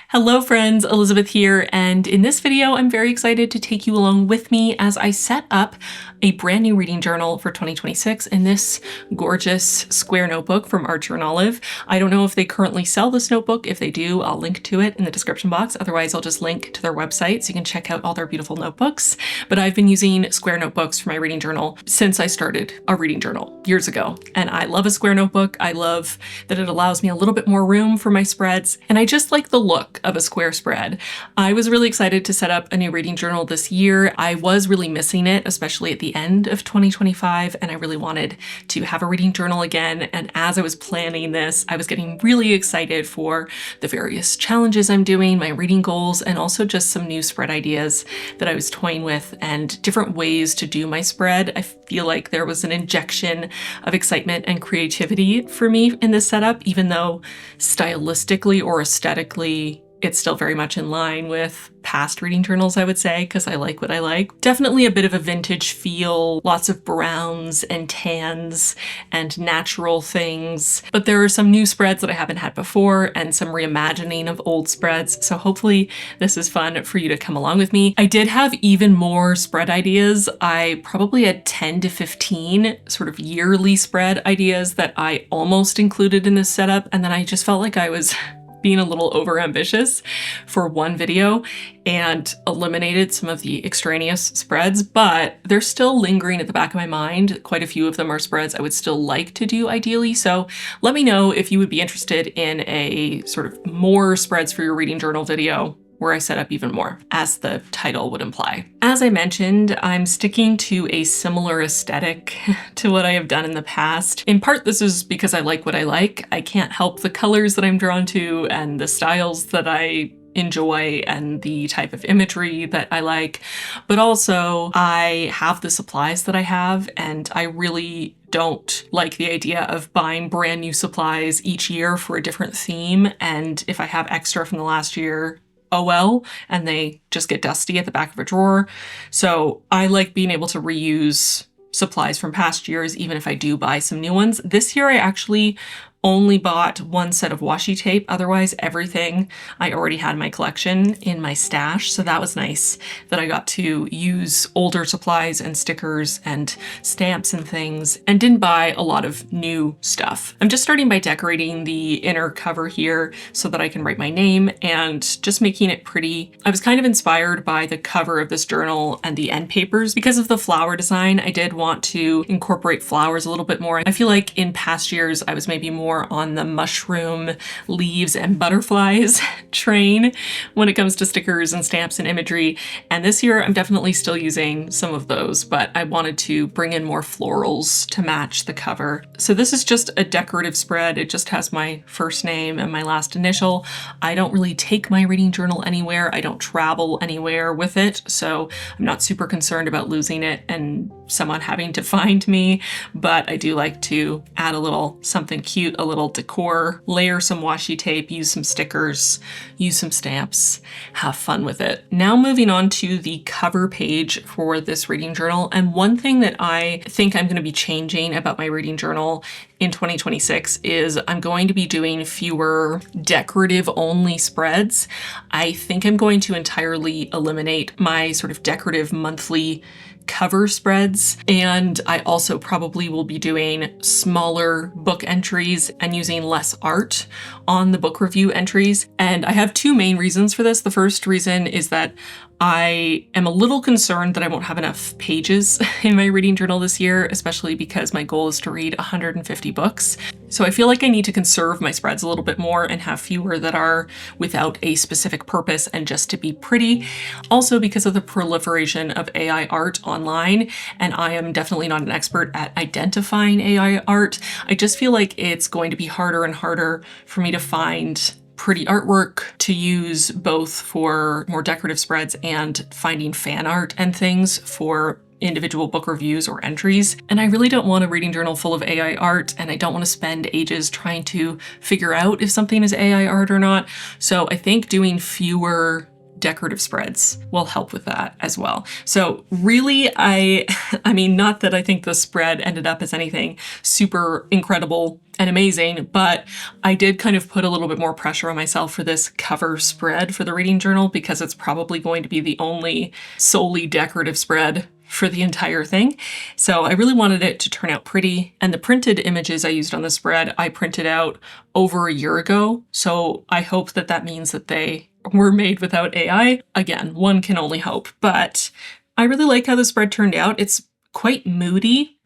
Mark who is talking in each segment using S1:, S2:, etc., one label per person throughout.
S1: Hello friends, Elizabeth here, and in this video I'm very excited to take you along with me as I set up a brand new reading journal for 2026 in this gorgeous square notebook from Archer and Olive. I don't know if they currently sell this notebook. If they do, I'll link to it in the description box. Otherwise, I'll just link to their website so you can check out all their beautiful notebooks. But I've been using square notebooks for my reading journal since I started a reading journal years ago. And I love a square notebook. I love that it allows me a little bit more room for my spreads. And I just like the look of a square spread. I was really excited to set up a new reading journal this year. I was really missing it, especially at the end of 2025, and I really wanted to have a reading journal again. And as I was planning this, I was getting really excited for the various challenges I'm doing, my reading goals, and also just some new spread ideas that I was toying with and different ways to do my spread. I feel like there was an injection of excitement and creativity for me in this setup, even though stylistically or aesthetically, it's still very much in line with past reading journals, I would say, because I like what I like. Definitely a bit of a vintage feel, lots of browns and tans and natural things. But there are some new spreads that I haven't had before and some reimagining of old spreads. So hopefully this is fun for you to come along with me. I did have even more spread ideas. I probably had 10 to 15 sort of yearly spread ideas that I almost included in this setup. And then I just felt like I was being a little overambitious for one video and eliminated some of the extraneous spreads, but they're still lingering at the back of my mind. Quite a few of them are spreads I would still like to do ideally. So let me know if you would be interested in a sort of more spreads for your reading journal video where I set up even more, as the title would imply. As I mentioned, I'm sticking to a similar aesthetic to what I have done in the past. In part, this is because I like what I like. I can't help the colors that I'm drawn to and the styles that I enjoy and the type of imagery that I like, but also I have the supplies that I have, and I really don't like the idea of buying brand new supplies each year for a different theme. And if I have extra from the last year, oh well, and they just get dusty at the back of a drawer. So I like being able to reuse supplies from past years, even if I do buy some new ones. This year I actually only bought one set of washi tape. Otherwise, everything I already had in my collection in my stash. So that was nice that I got to use older supplies and stickers and stamps and things and didn't buy a lot of new stuff. I'm just starting by decorating the inner cover here so that I can write my name and just making it pretty. I was kind of inspired by the cover of this journal and the end papers. Because of the flower design, I did want to incorporate flowers a little bit more. I feel like in past years, I was maybe more on the mushroom, leaves, and butterflies train when it comes to stickers and stamps and imagery. And this year I'm definitely still using some of those, but I wanted to bring in more florals to match the cover. So this is just a decorative spread. It just has my first name and my last initial. I don't really take my reading journal anywhere. I don't travel anywhere with it, so I'm not super concerned about losing it and someone having to find me, but I do like to add a little something cute, a little decor, layer some washi tape, use some stickers, use some stamps, have fun with it. Now moving on to the cover page for this reading journal. And one thing that I think I'm going to be changing about my reading journal in 2026 is I'm going to be doing fewer decorative only spreads. I think I'm going to entirely eliminate my sort of decorative monthly cover spreads. And I also probably will be doing smaller book entries and using less art on the book review entries. And I have two main reasons for this. The first reason is that I am a little concerned that I won't have enough pages in my reading journal this year, especially because my goal is to read 150 books. So I feel like I need to conserve my spreads a little bit more and have fewer that are without a specific purpose and just to be pretty. Also because of the proliferation of AI art online, and I am definitely not an expert at identifying AI art. I just feel like it's going to be harder and harder for me to find pretty artwork to use both for more decorative spreads and finding fan art and things for individual book reviews or entries. And I really don't want a reading journal full of AI art, and I don't want to spend ages trying to figure out if something is AI art or not. So I think doing fewer decorative spreads will help with that as well. So really, I mean, not that I think the spread ended up as anything super incredible and amazing, but I did kind of put a little bit more pressure on myself for this cover spread for the reading journal because it's probably going to be the only solely decorative spread for the entire thing. So I really wanted it to turn out pretty. And the printed images I used on the spread, I printed out over a year ago. So I hope that that means that they were made without AI. Again, one can only hope, but I really like how the spread turned out. It's quite moody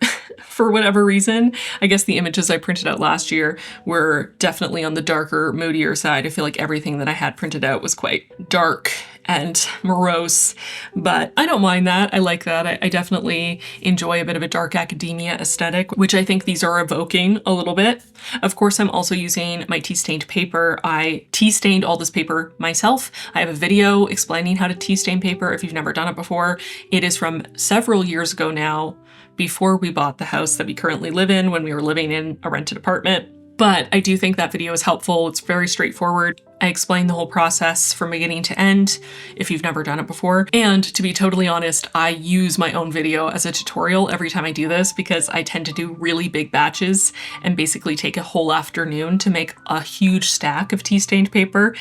S1: for whatever reason. I guess the images I printed out last year were definitely on the darker, moodier side. I feel like everything that I had printed out was quite dark and morose, but I don't mind that. I like that. I definitely enjoy a bit of a dark academia aesthetic, which I think these are evoking a little bit. Of course, I'm also using my tea stained paper. I tea stained all this paper myself. I have a video explaining how to tea stain paper if you've never done it before. It is from several years ago now, before we bought the house that we currently live in, when we were living in a rented apartment. But I do think that video is helpful. It's very straightforward. I explain the whole process from beginning to end if you've never done it before. And to be totally honest, I use my own video as a tutorial every time I do this because I tend to do really big batches and basically take a whole afternoon to make a huge stack of tea stained paper.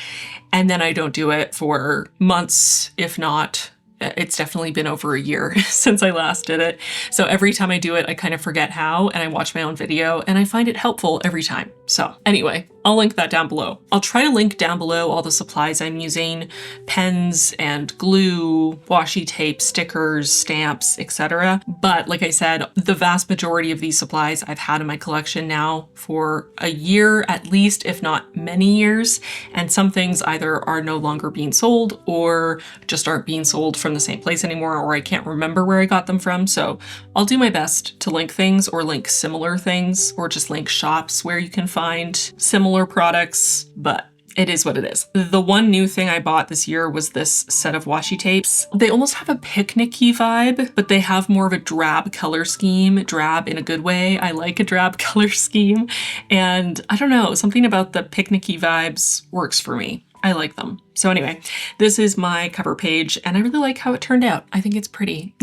S1: And then I don't do it for months, if not it's definitely been over a year since I last did it. So every time I do it, I kind of forget how, and I watch my own video, and I find it helpful every time. So anyway, I'll link that down below. I'll try to link down below all the supplies I'm using, pens and glue, washi tape, stickers, stamps, etc. But like I said, the vast majority of these supplies I've had in my collection now for a year at least, if not many years. And some things either are no longer being sold or just aren't being sold from the same place anymore, or I can't remember where I got them from. So I'll do my best to link things or link similar things or just link shops where you can find similar products, but it is what it is. The one new thing I bought this year was this set of washi tapes. They almost have a picnic-y vibe, but they have more of a drab color scheme, drab in a good way. I like a drab color scheme. And I don't know, something about the picnic-y vibes works for me. I like them. So anyway, this is my cover page and I really like how it turned out. I think it's pretty.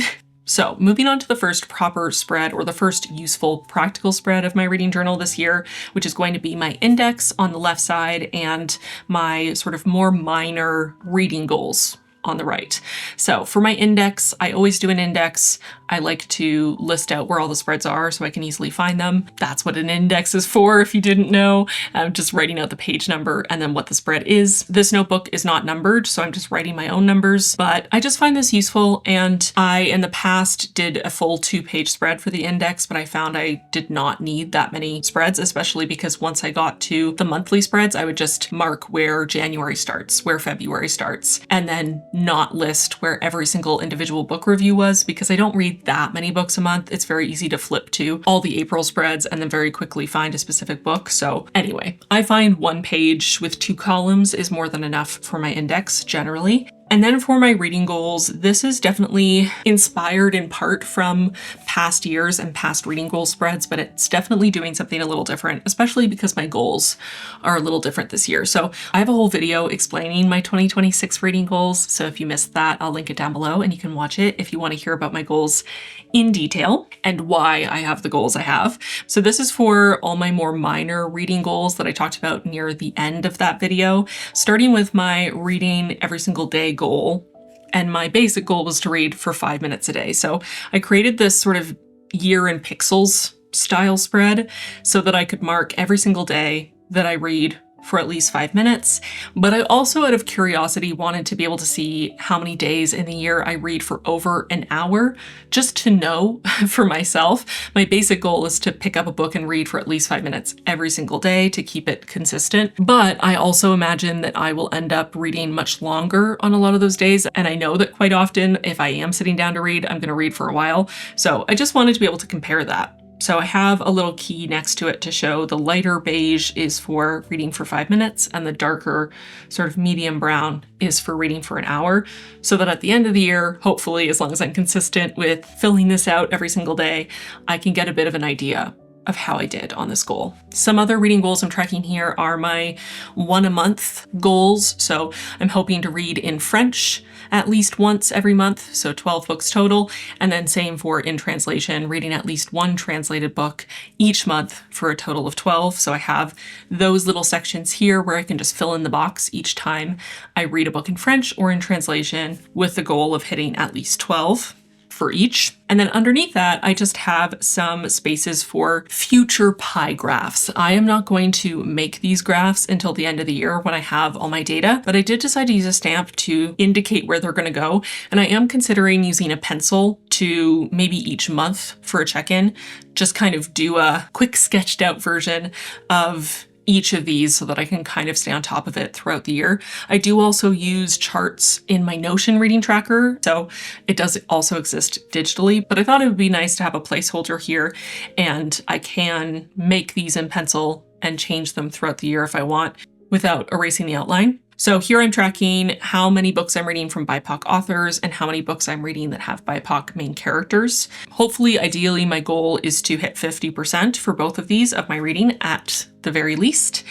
S1: So moving on to the first proper spread, or the first useful practical spread of my reading journal this year, which is going to be my index on the left side and my sort of more minor reading goals on the right. So for my index, I always do an index. I like to list out where all the spreads are so I can easily find them. That's what an index is for, if you didn't know. I'm just writing out the page number and then what the spread is. This notebook is not numbered, so I'm just writing my own numbers, but I just find this useful. And I, in the past, did a full 2-page spread for the index, but I found I did not need that many spreads, especially because once I got to the monthly spreads, I would just mark where January starts, where February starts, and then not list where every single individual book review was, because I don't read that many books a month. It's very easy to flip to all the April spreads and then very quickly find a specific book. So anyway, I find 1 page with 2 columns is more than enough for my index generally. And then for my reading goals, this is definitely inspired in part from past years and past reading goal spreads, but it's definitely doing something a little different, especially because my goals are a little different this year. So I have a whole video explaining my 2026 reading goals. So if you missed that, I'll link it down below and you can watch it if you want to hear about my goals in detail and why I have the goals I have. So this is for all my more minor reading goals that I talked about near the end of that video, starting with my reading every single day goal. And my basic goal was to read for 5 minutes a day. So I created this sort of year in pixels style spread so that I could mark every single day that I read for at least 5 minutes. But I also, out of curiosity, wanted to be able to see how many days in the year I read for over an hour, just to know for myself. My basic goal is to pick up a book and read for at least 5 minutes every single day to keep it consistent. But I also imagine that I will end up reading much longer on a lot of those days. And I know that quite often, if I am sitting down to read, I'm going to read for a while. So I just wanted to be able to compare that. So I have a little key next to it to show the lighter beige is for reading for 5 minutes and the darker sort of medium brown is for reading for an hour. So that at the end of the year, hopefully, as long as I'm consistent with filling this out every single day, I can get a bit of an idea of how I did on this goal. Some other reading goals I'm tracking here are my 1 a month goals. So I'm hoping to read in French at least once every month, so 12 books total. And then same for in translation, reading at least 1 translated book each month for a total of 12. So I have those little sections here where I can just fill in the box each time I read a book in French or in translation, with the goal of hitting at least 12 for each. And then underneath that, I just have some spaces for future pie graphs. I am not going to make these graphs until the end of the year when I have all my data, but I did decide to use a stamp to indicate where they're going to go. And I am considering using a pencil to maybe each month for a check-in, just kind of do a quick sketched out version of each of these so that I can kind of stay on top of it throughout the year. I do also use charts in my Notion reading tracker, so it does also exist digitally, but I thought it would be nice to have a placeholder here, and I can make these in pencil and change them throughout the year if I want without erasing the outline. So here I'm tracking how many books I'm reading from BIPOC authors and how many books I'm reading that have BIPOC main characters. Hopefully, ideally, my goal is to hit 50% for both of these of my reading at the very least.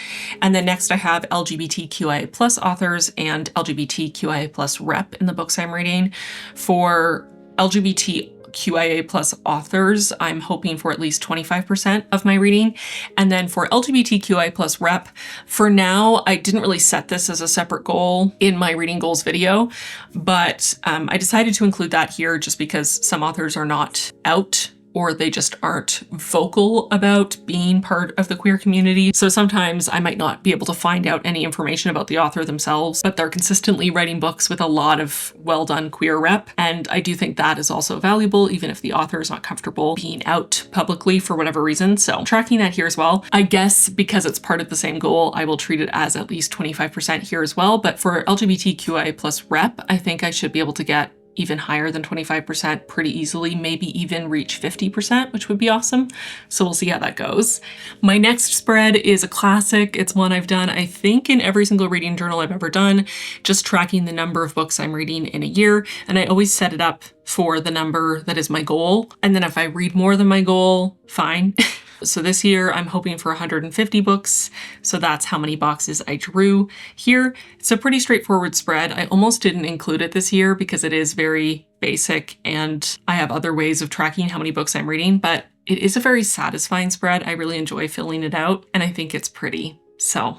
S1: And then next I have LGBTQIA+ authors and LGBTQIA+ rep in the books I'm reading. For LGBTQIA+ authors, I'm hoping for at least 25% of my reading. And then for LGBTQIA+ rep, for now, I didn't really set this as a separate goal in my reading goals video, but I decided to include that here just because some authors are not out, or they just aren't vocal about being part of the queer community. So sometimes I might not be able to find out any information about the author themselves, but they're consistently writing books with a lot of well-done queer rep. And I do think that is also valuable, even if the author is not comfortable being out publicly for whatever reason. So I'm tracking that here as well. I guess because it's part of the same goal, I will treat it as at least 25% here as well. But for LGBTQIA+ rep, I think I should be able to get even higher than 25% pretty easily, maybe even reach 50%, which would be awesome. So we'll see how that goes. My next spread is a classic. It's one I've done, I think, in every single reading journal I've ever done, just tracking the number of books I'm reading in a year. And I always set it up for the number that is my goal. And then if I read more than my goal, fine. So this year I'm hoping for 150 books. So that's how many boxes I drew here. It's a pretty straightforward spread. I almost didn't include it this year because it is very basic and I have other ways of tracking how many books I'm reading, but it is a very satisfying spread. I really enjoy filling it out and I think it's pretty. So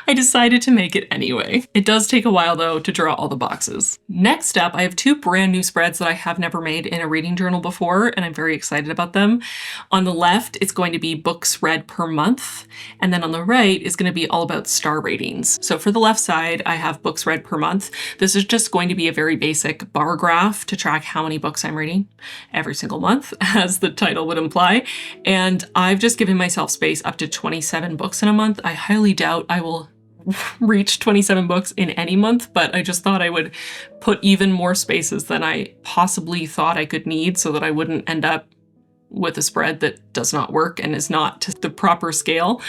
S1: I decided to make it anyway. It does take a while though to draw all the boxes. Next up, I have 2 brand new spreads that I have never made in a reading journal before, and I'm very excited about them. On the left, it's going to be books read per month, and then on the right is going to be all about star ratings. So for the left side, I have books read per month. This is just going to be a very basic bar graph to track how many books I'm reading every single month, as the title would imply. And I've just given myself space up to 27 books in a month. I highly doubt I will reach 27 books in any month, but I just thought I would put even more spaces than I possibly thought I could need so that I wouldn't end up with a spread that does not work and is not to the proper scale.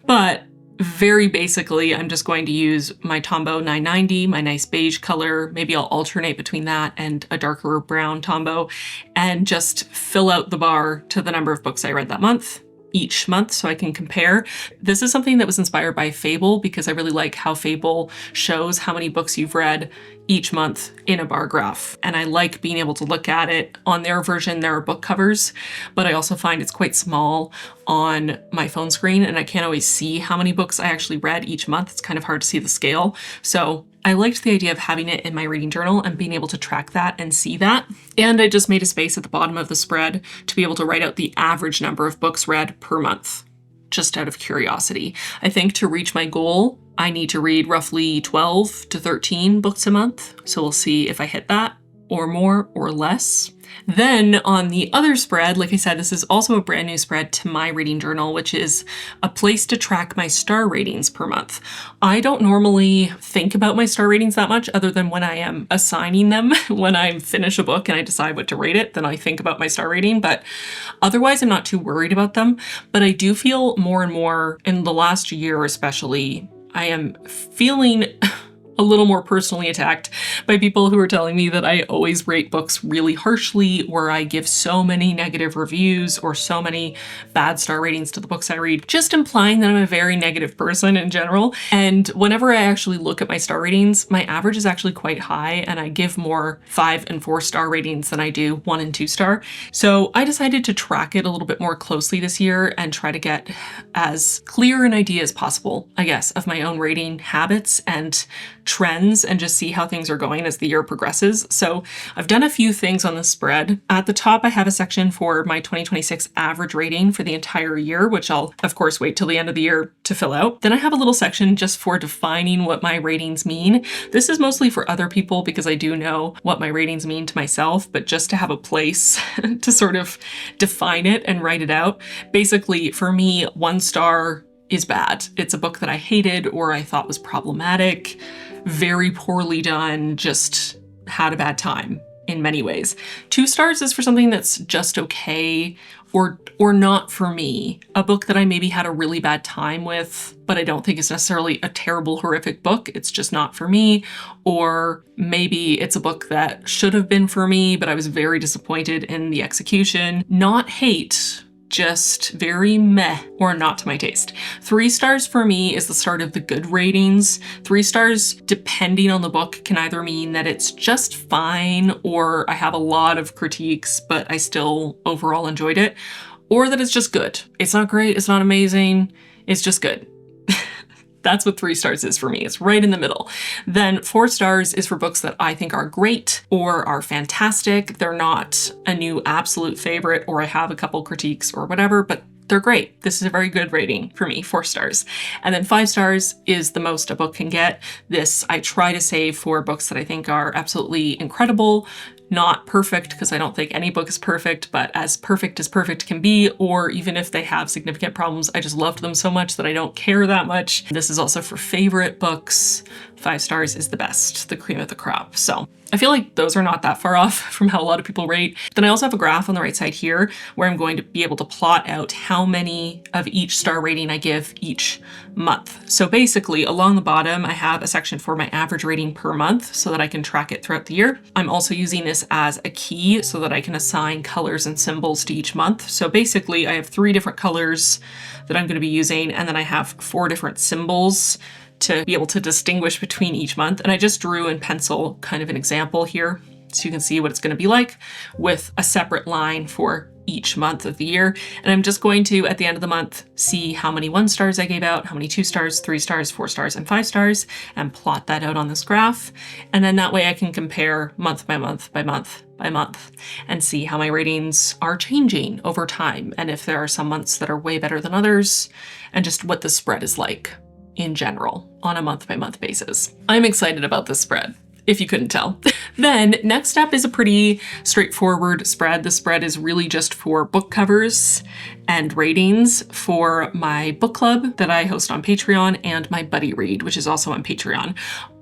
S1: But very basically, I'm just going to use my Tombow 990, my nice beige color. Maybe I'll alternate between that and a darker brown Tombow and just fill out the bar to the number of books I read that month, each month, so I can compare. This is something that was inspired by Fable because I really like how Fable shows how many books you've read each month in a bar graph. And I like being able to look at it. On their version, there are book covers, but I also find it's quite small on my phone screen and I can't always see how many books I actually read each month. It's kind of hard to see the scale. So I liked the idea of having it in my reading journal and being able to track that and see that. And I just made a space at the bottom of the spread to be able to write out the average number of books read per month, just out of curiosity. I think to reach my goal, I need to read roughly 12 to 13 books a month. So we'll see if I hit that or more or less. Then on the other spread, like I said, this is also a brand new spread to my reading journal, which is a place to track my star ratings per month. I don't normally think about my star ratings that much other than when I am assigning them. When I finish a book and I decide what to rate it, then I think about my star rating, but otherwise I'm not too worried about them. But I do feel more and more in the last year especially, I am feeling a little more personally attacked by people who are telling me that I always rate books really harshly, or I give so many negative reviews or so many bad star ratings to the books I read, just implying that I'm a very negative person in general. And whenever I actually look at my star ratings, my average is actually quite high, and I give more 5 and 4 star ratings than I do 1 and 2 star. So I decided to track it a little bit more closely this year and try to get as clear an idea as possible, I guess, of my own rating habits and trends, and just see how things are going as the year progresses. So I've done a few things on the spread. At the top, I have a section for my 2026 average rating for the entire year, which I'll of course wait till the end of the year to fill out. Then I have a little section just for defining what my ratings mean. This is mostly for other people because I do know what my ratings mean to myself, but just to have a place to sort of define it and write it out. Basically, for me, 1 star is bad. It's a book that I hated or I thought was problematic, very poorly done, just had a bad time in many ways. 2 stars is for something that's just okay or not for me. A book that I maybe had a really bad time with, but I don't think it's necessarily a terrible, horrific book. It's just not for me. Or maybe it's a book that should have been for me, but I was very disappointed in the execution. Not hate, just very meh or not to my taste. 3 stars for me is the start of the good ratings. 3 stars, depending on the book, can either mean that it's just fine, or I have a lot of critiques, but I still overall enjoyed it, or that it's just good. It's not great, it's not amazing, it's just good. That's what 3 stars is for me. It's right in the middle. Then 4 stars is for books that I think are great or are fantastic. They're not a new absolute favorite, or I have a couple critiques or whatever, but they're great. This is a very good rating for me, 4 stars. And then 5 stars is the most a book can get. This I try to save for books that I think are absolutely incredible, not perfect, because I don't think any book is perfect, but as perfect can be, or even if they have significant problems, I just loved them so much that I don't care that much. This is also for favorite books. 5 stars is the best, the cream of the crop. So I feel like those are not that far off from how a lot of people rate. Then I also have a graph on the right side here where I'm going to be able to plot out how many of each star rating I give each month. So basically along the bottom, I have a section for my average rating per month so that I can track it throughout the year. I'm also using this as a key so that I can assign colors and symbols to each month. So basically I have 3 different colors that I'm going to be using, and then I have 4 different symbols to be able to distinguish between each month. And I just drew in pencil kind of an example here so you can see what it's going to be like with a separate line for each month of the year. And I'm just going to, at the end of the month, see how many 1 stars I gave out, how many 2 stars, 3 stars, 4 stars, and 5 stars, and plot that out on this graph. And then that way I can compare month by month by month by month and see how my ratings are changing over time, and if there are some months that are way better than others, and just what the spread is like in general on a month by month basis. I'm excited about this spread, if you couldn't tell. Then next up is a pretty straightforward spread. The spread is really just for book covers and ratings for my book club that I host on Patreon and my buddy read, which is also on Patreon.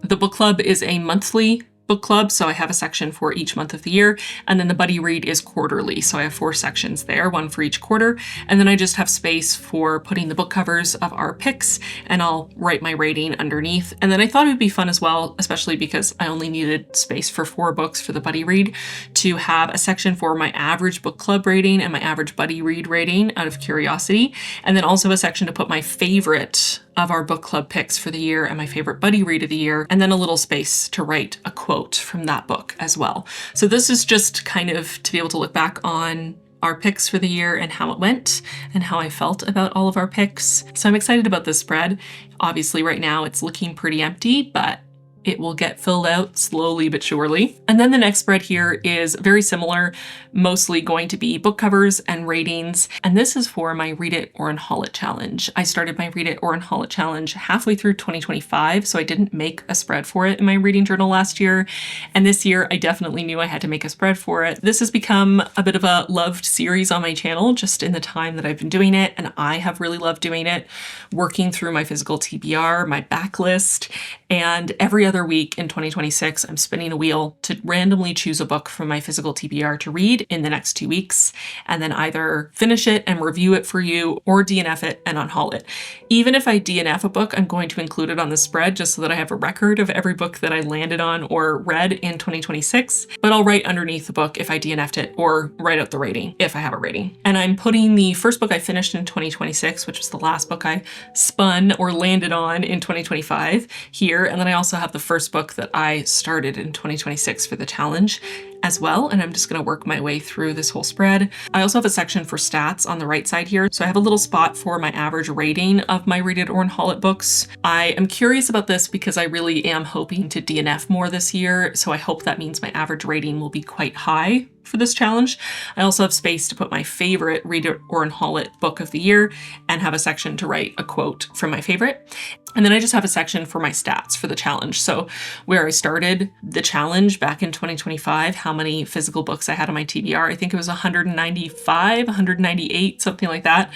S1: The book club is a monthly book club, so I have a section for each month of the year, and then the buddy read is quarterly, so I have 4 sections there, 1 for each quarter, and then I just have space for putting the book covers of our picks, and I'll write my rating underneath. And then I thought it would be fun as well, especially because I only needed space for 4 books for the buddy read, to have a section for my average book club rating and my average buddy read rating out of curiosity, and then also a section to put my favorite of our book club picks for the year and my favorite buddy read of the year, and then a little space to write a quote from that book as well. So this is just kind of to be able to look back on our picks for the year and how it went and how I felt about all of our picks. So I'm excited about this spread. Obviously right now it's looking pretty empty, but it will get filled out slowly but surely. And then the next spread here is very similar, mostly going to be book covers and ratings. And this is for my Read It or Unhaul It challenge. I started my Read It or Unhaul It challenge halfway through 2025, so I didn't make a spread for it in my reading journal last year. And this year I definitely knew I had to make a spread for it. This has become a bit of a loved series on my channel just in the time that I've been doing it, and I have really loved doing it, working through my physical TBR, my backlist, and every other other week in 2026, I'm spinning a wheel to randomly choose a book from my physical TBR to read in the next 2 weeks, and then either finish it and review it for you or DNF it and unhaul it. Even if I DNF a book, I'm going to include it on the spread just so that I have a record of every book that I landed on or read in 2026, but I'll write underneath the book if I DNF'd it or write out the rating if I have a rating. And I'm putting the first book I finished in 2026, which was the last book I spun or landed on in 2025 here. And then I also have the first book that I started in 2026 for the challenge as well. And I'm just going to work my way through this whole spread. I also have a section for stats on the right side here. So I have a little spot for my average rating of my Read It or Unhaul It books. I am curious about this because I really am hoping to DNF more this year. So I hope that means my average rating will be quite high for this challenge. I also have space to put my favorite Read It or Unhaul It book of the year and have a section to write a quote from my favorite. And then I just have a section for my stats for the challenge. So where I started the challenge back in 2025, how many physical books I had on my TBR, I think it was 195, 198, something like that.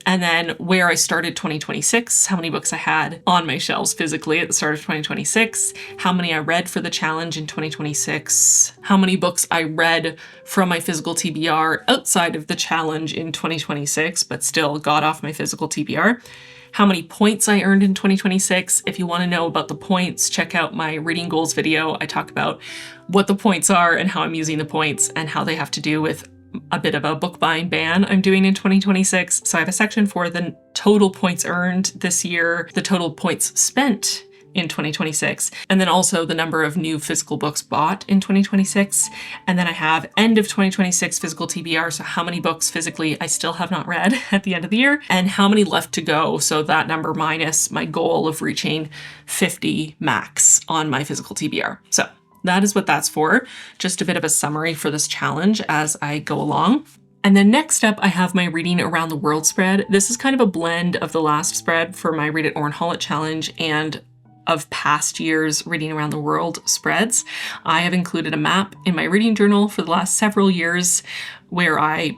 S1: And then where I started 2026, how many books I had on my shelves physically at the start of 2026, how many I read for the challenge in 2026, how many books I read from my physical TBR outside of the challenge in 2026, but still got off my physical TBR, how many points I earned in 2026. If you want to know about the points, check out my reading goals video. I talk about what the points are and how I'm using the points and how they have to do with a bit of a book buying ban I'm doing in 2026. So I have a section for the total points earned this year, the total points spent in 2026, and then also the number of new physical books bought in 2026. And then I have end of 2026 physical TBR, so how many books physically I still have not read at the end of the year, and how many left to go, so that number minus my goal of reaching 50 max on my physical TBR. So that is what that's for. Just a bit of a summary for this challenge as I go along. And then next up, I have my Reading Around the World spread. This is kind of a blend of the last spread for my Read It or Unhaul It challenge and of past years' Reading Around the World spreads. I have included a map in my reading journal for the last several years where I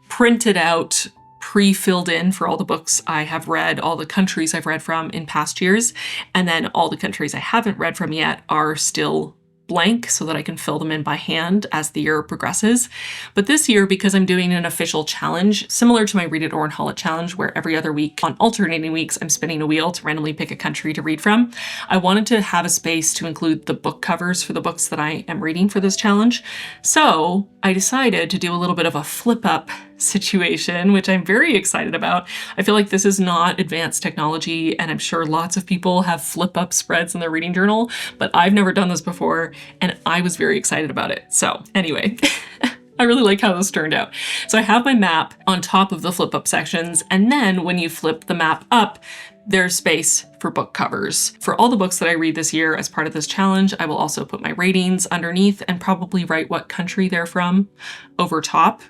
S1: printed out pre-filled in for all the books I have read, all the countries I've read from in past years, and then all the countries I haven't read from yet are still blank so that I can fill them in by hand as the year progresses. But this year, because I'm doing an official challenge, similar to my Read It or Unhaul It challenge, where every other week on alternating weeks, I'm spinning a wheel to randomly pick a country to read from, I wanted to have a space to include the book covers for the books that I am reading for this challenge. So I decided to do a little bit of a flip up situation, which I'm very excited about. I feel like this is not advanced technology, and I'm sure lots of people have flip up spreads in their reading journal, but I've never done this before, and I was very excited about it. So anyway, I really like how this turned out. So I have my map on top of the flip up sections, and then when you flip the map up, there's space for book covers. For all the books that I read this year as part of this challenge, I will also put my ratings underneath and probably write what country they're from over top,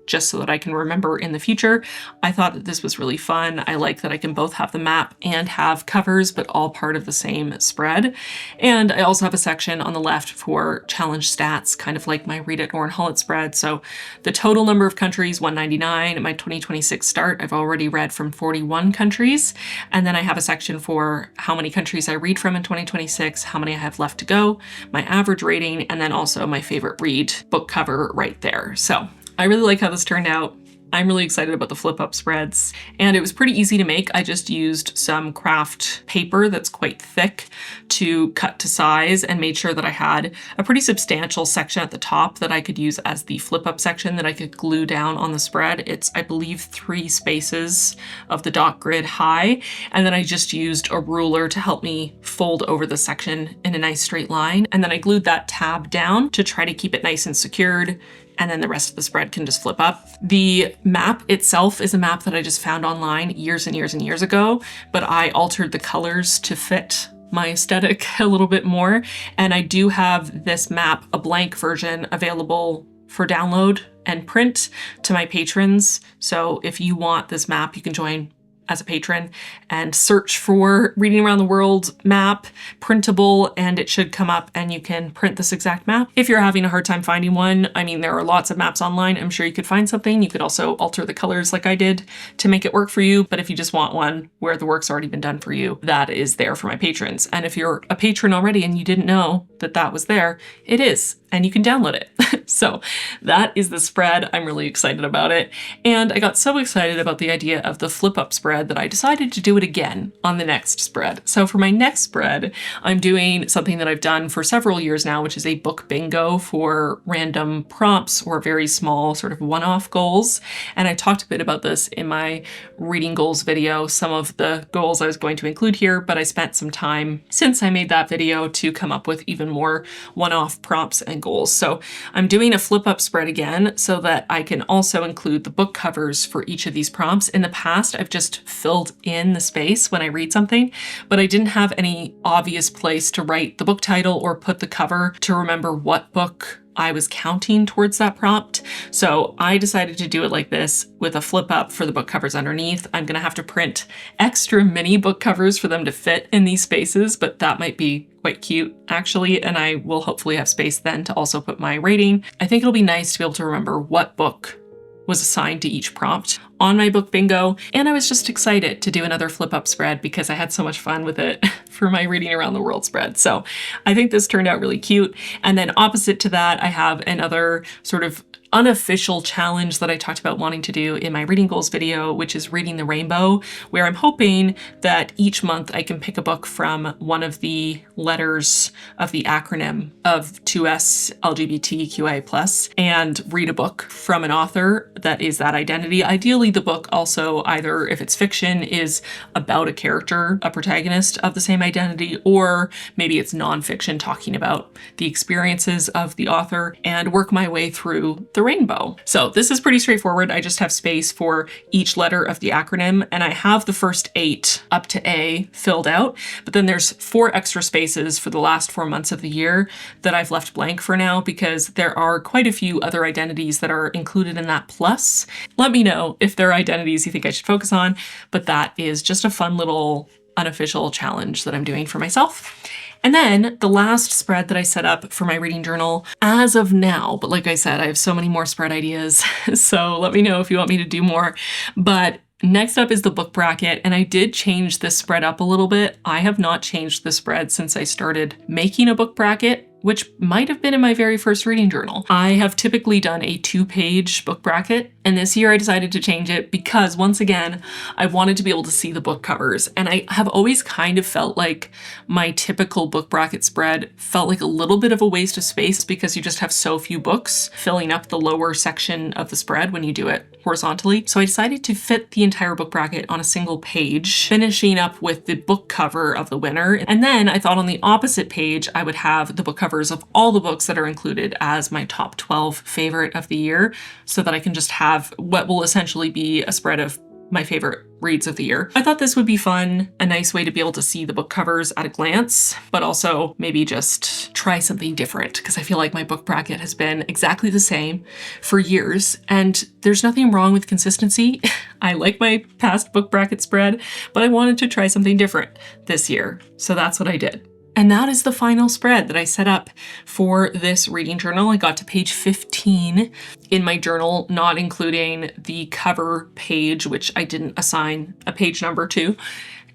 S1: just so that I can remember in the future. I thought that this was really fun. I like that I can both have the map and have covers, but all part of the same spread. And I also have a section on the left for challenge stats, kind of like my Read It or Unhaul It spread. So the total number of countries, 199. At my 2026 start, I've already read from 41 countries. And then I have a section for how many countries I read from in 2026, how many I have left to go, my average rating, and then also my favorite read book cover right there. So I really like how this turned out. I'm really excited about the flip up spreads, and it was pretty easy to make. I just used some craft paper that's quite thick to cut to size and made sure that I had a pretty substantial section at the top that I could use as the flip up section that I could glue down on the spread. It's, I believe, 3 spaces of the dot grid high. And then I just used a ruler to help me fold over the section in a nice straight line. And then I glued that tab down to try to keep it nice and secured. And then the rest of the spread can just flip up. The map itself is a map that I just found online years and years and years ago, but I altered the colors to fit my aesthetic a little bit more. And I do have this map, a blank version, available for download and print to my patrons. So if you want this map, you can join as a patron and search for Reading Around the World map, printable, and it should come up and you can print this exact map. If you're having a hard time finding one, I mean, there are lots of maps online. I'm sure you could find something. You could also alter the colors like I did to make it work for you. But if you just want one where the work's already been done for you, that is there for my patrons. And if you're a patron already and you didn't know that that was there, it is, and you can download it. So that is the spread. I'm really excited about it. And I got so excited about the idea of the flip up spread that I decided to do it again on the next spread. So for my next spread, I'm doing something that I've done for several years now, which is a book bingo for random prompts or very small sort of one-off goals. And I talked a bit about this in my reading goals video, some of the goals I was going to include here, but I spent some time since I made that video to come up with even more one-off prompts and goals. So I'm doing a flip up spread again so that I can also include the book covers for each of these prompts. In the past, I've just filled in the space when I read something, but I didn't have any obvious place to write the book title or put the cover to remember what book I was counting towards that prompt. So I decided to do it like this with a flip up for the book covers underneath. I'm gonna have to print extra mini book covers for them to fit in these spaces, but that might be quite cute actually. And I will hopefully have space then to also put my rating. I think it'll be nice to be able to remember what book was assigned to each prompt on my book bingo. And I was just excited to do another flip up spread because I had so much fun with it for my Reading Around the World spread. So I think this turned out really cute. And then opposite to that, I have another sort of unofficial challenge that I talked about wanting to do in my reading goals video, which is Reading the Rainbow, where I'm hoping that each month I can pick a book from one of the letters of the acronym of 2S LGBTQIA+ and read a book from an author that is that identity. Ideally, the book also, either if it's fiction, is about a character, a protagonist of the same identity, or maybe it's nonfiction talking about the experiences of the author, and work my way through the rainbow. So this is pretty straightforward. I just have space for each letter of the acronym, and I have the first 8 up to A filled out, but then there's 4 extra spaces for the last 4 months of the year that I've left blank for now because there are quite a few other identities that are included in that plus. Let me know if there are identities you think I should focus on, but that is just a fun little unofficial challenge that I'm doing for myself. And then the last spread that I set up for my reading journal as of now, but like I said, I have so many more spread ideas, so let me know if you want me to do more. But next up is the book bracket, and I did change this spread up a little bit. I have not changed the spread since I started making a book bracket, which might have been in my very first reading journal. I have typically done a 2-page book bracket, and this year I decided to change it because, once again, I wanted to be able to see the book covers. And I have always kind of felt like my typical book bracket spread felt like a little bit of a waste of space because you just have so few books filling up the lower section of the spread when you do it horizontally. So I decided to fit the entire book bracket on a single page, finishing up with the book cover of the winner. And then I thought on the opposite page, I would have the book covers of all the books that are included as my top 12 favorite of the year, so that I can just have what will essentially be a spread of my favorite reads of the year. I thought this would be fun, a nice way to be able to see the book covers at a glance, but also maybe just try something different, because I feel like my book bracket has been exactly the same for years, and there's nothing wrong with consistency. I like my past book bracket spread, but I wanted to try something different this year, so that's what I did. And that is the final spread that I set up for this reading journal. I got to page 15 in my journal, not including the cover page, which I didn't assign a page number to,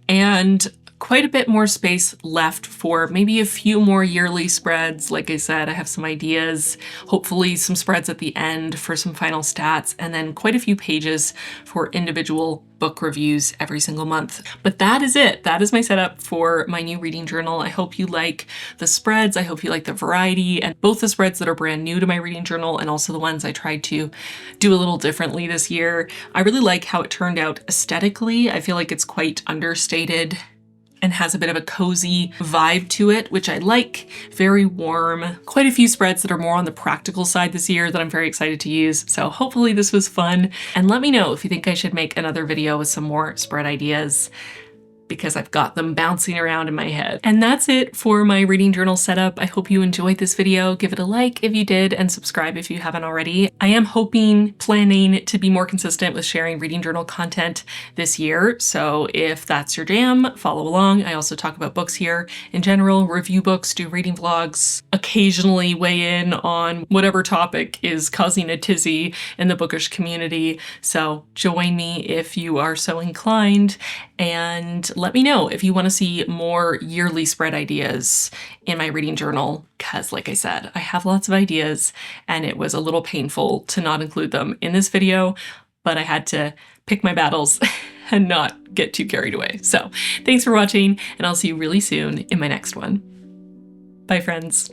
S1: and quite a bit more space left for maybe a few more yearly spreads. Like I said, I have some ideas, hopefully some spreads at the end for some final stats, and then quite a few pages for individual book reviews every single month. But that is it. That is my setup for my new reading journal. I hope you like the spreads. I hope you like the variety, and both the spreads that are brand new to my reading journal and also the ones I tried to do a little differently this year. I really like how it turned out aesthetically. I feel like it's quite understated and has a bit of a cozy vibe to it, which I like. Very warm. Quite a few spreads that are more on the practical side this year that I'm very excited to use. So hopefully this was fun. And let me know if you think I should make another video with some more spread ideas. because I've got them bouncing around in my head. And that's it for my reading journal setup. I hope you enjoyed this video. Give it a like if you did and subscribe if you haven't already. I am planning to be more consistent with sharing reading journal content this year. So if that's your jam, follow along. I also talk about books here in general, review books, do reading vlogs, occasionally weigh in on whatever topic is causing a tizzy in the bookish community. So join me if you are so inclined, and let me know if you want to see more yearly spread ideas in my reading journal, because like I said, I have lots of ideas and it was a little painful to not include them in this video, but I had to pick my battles and not get too carried away. So thanks for watching, and I'll see you really soon in my next one. Bye, friends.